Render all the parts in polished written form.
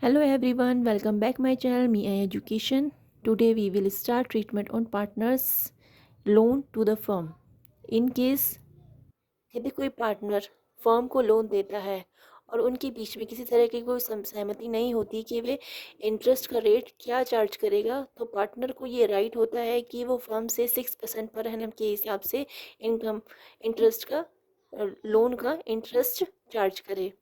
Hello everyone, welcome back my channel Mi Education. Today we will start treatment on partners loan to the firm. In case यदि कोई partner firm को loan देता है और उनके बीच में किसी तरह की कोई सहमति नहीं होती कि वे इंटरेस्ट का रेट क्या चार्ज करेगा, तो पार्टनर को ये राइट होता है कि वो फर्म से 6% पर एनम के हिसाब से इनकम इंटरेस्ट का लोन का इंटरेस्ट चार्ज करे।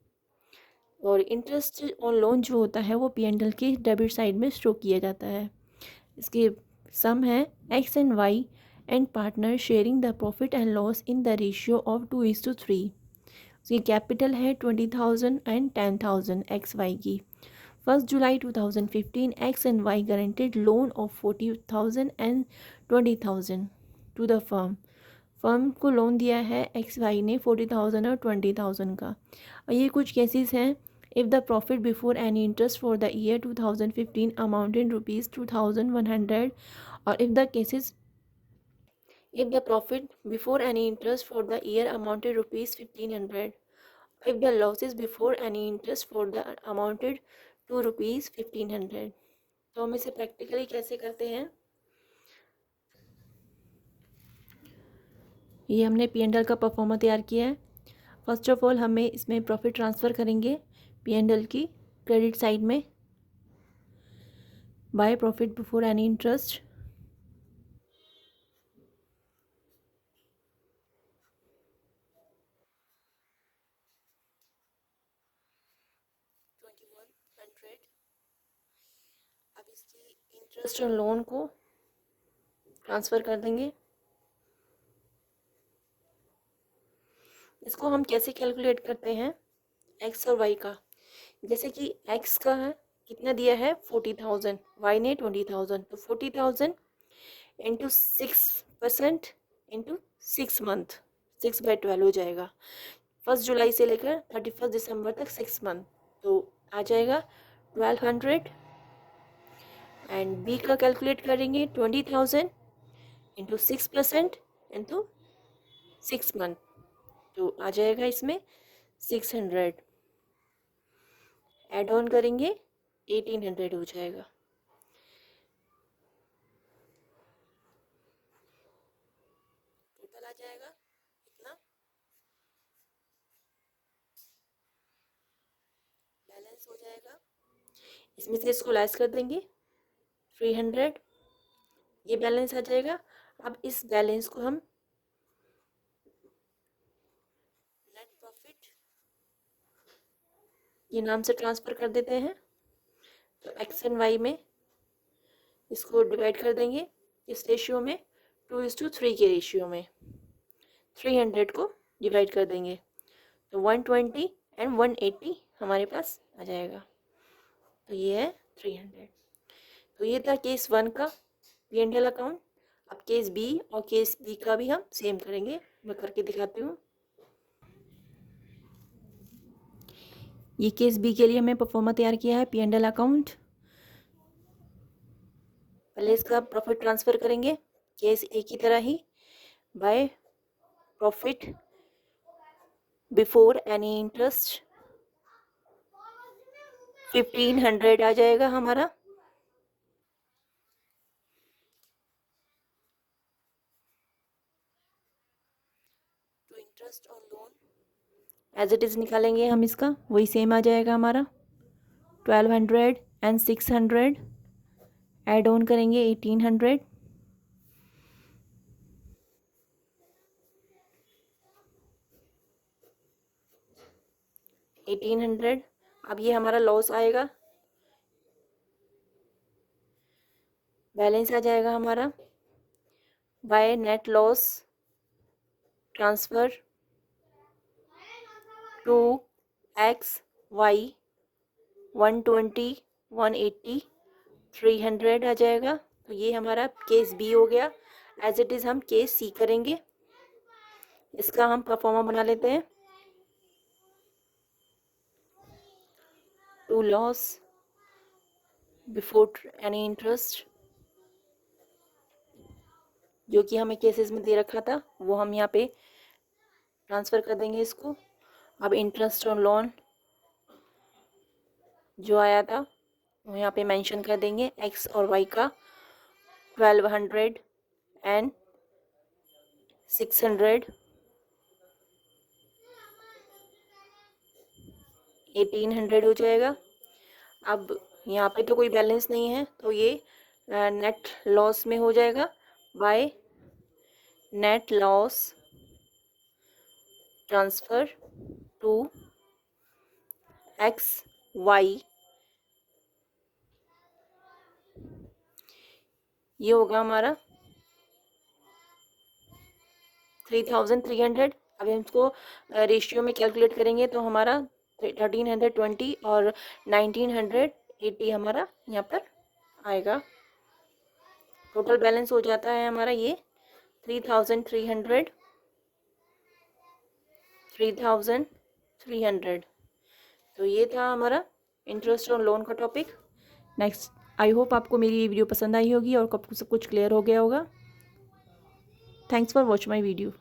और इंटरेस्ट ऑन लोन जो होता है वो P&L के डेबिट साइड में शो किया जाता है। इसके सम है X and Y and partner sharing the profit and loss in the ratio of 2:3। उसकी कैपिटल है 20,000 एंड 10,000 एक्स वाई की। 1 जुलाई 2015 X and Y guaranteed loan of 40,000 and 20,000 to the firm. Firm को लोन दिया है एक्स वाई ने 40,000 और 20,000 का। और ये कुछ केसेस हैं। If the profit before any interest for the year 2015 amounted rupees 2,100, or if the profit before any interest for the year amounted rupees 1,500, if the losses before any interest for the amounted to rupees 1,500। तो हम इसे practically कैसे करते हैं, ये हमने P&L का pro forma तैयार किया है। फर्स्ट ऑफ ऑल हमें इसमें प्रॉफिट ट्रांसफ़र करेंगे P&L की क्रेडिट साइड में bye profit before any interest. अब इसकी इंटरेस्ट और लोन को ट्रांसफ़र कर देंगे। इसको हम कैसे कैलकुलेट करते हैं एक्स और वाई का। जैसे कि एक्स का है कितना दिया है 40,000, वाई ने 20,000, तो 40,000 इंटू 6% इंटू 6 मंथ, 6/12 हो जाएगा। 1 जुलाई से लेकर 31 दिसंबर तक 6 मंथ, तो आ जाएगा 1200। एंड बी का कैलकुलेट करेंगे 20,000 इंटू 6% इंटू 6 मंथ, तो आ जाएगा इसमें 600। ऐड ऑन करेंगे 1800 हो जाएगा। टोटल आ जाएगा इतना। बैलेंस हो जाएगा, इसमें से इसको लेस कर देंगे 300, ये बैलेंस आ जाएगा। अब इस बैलेंस को हम नेट प्रॉफिट ये नाम से ट्रांसफ़र कर देते हैं। तो एक्स एंड वाई में इसको डिवाइड कर देंगे इस रेशियो में 2:3 के रेशियो में। 300 को डिवाइड कर देंगे तो 120 एंड 180 हमारे पास आ जाएगा। तो ये है 300। तो ये था केस 1 का P&L अकाउंट। अब केस बी और केस बी का भी हम सेम करेंगे, मैं करके दिखाती हूँ। ये केस बी के लिए हमने परफॉर्मा तैयार किया है P&L अकाउंट। पहले इसका प्रॉफिट ट्रांसफ़र करेंगे केस ए की तरह ही by profit before any interest 1,500 आ जाएगा हमारा। तो interest on loan as it is निकालेंगे हम, इसका वही सेम आ जाएगा हमारा 1200 एंड 600। ऐड ऑन करेंगे 1800। अब ये हमारा लॉस आएगा, बैलेंस आ जाएगा हमारा by net loss transfer to X Y 120 180 300 आ जाएगा। तो ये हमारा केस बी हो गया। एज इट इज़ हम केस सी करेंगे, इसका हम परफॉर्मा बना लेते हैं। To loss before any interest जो कि हमें केसेस में दे रखा था वो हम यहाँ पे ट्रांसफ़र कर देंगे इसको। अब इंटरेस्ट ऑन लोन जो आया था वो यहाँ पे मेंशन कर देंगे, एक्स और वाई का 1200 एंड 600, 1800 हो जाएगा। अब यहाँ पे तो कोई बैलेंस नहीं है तो ये नेट लॉस में हो जाएगा, by net loss transfer to X Y, ये होगा हमारा 3300। अब हम इसको रेशियो में कैलकुलेट करेंगे तो हमारा 1320 और 1980 हमारा यहाँ पर आएगा। टोटल बैलेंस हो जाता है हमारा ये 3300, 3300। तो ये था हमारा इंटरेस्ट और लोन का टॉपिक। नेक्स्ट, आई होप आपको मेरी ये वीडियो पसंद आई होगी और सब कुछ क्लियर हो गया होगा। Thanks for watch my video.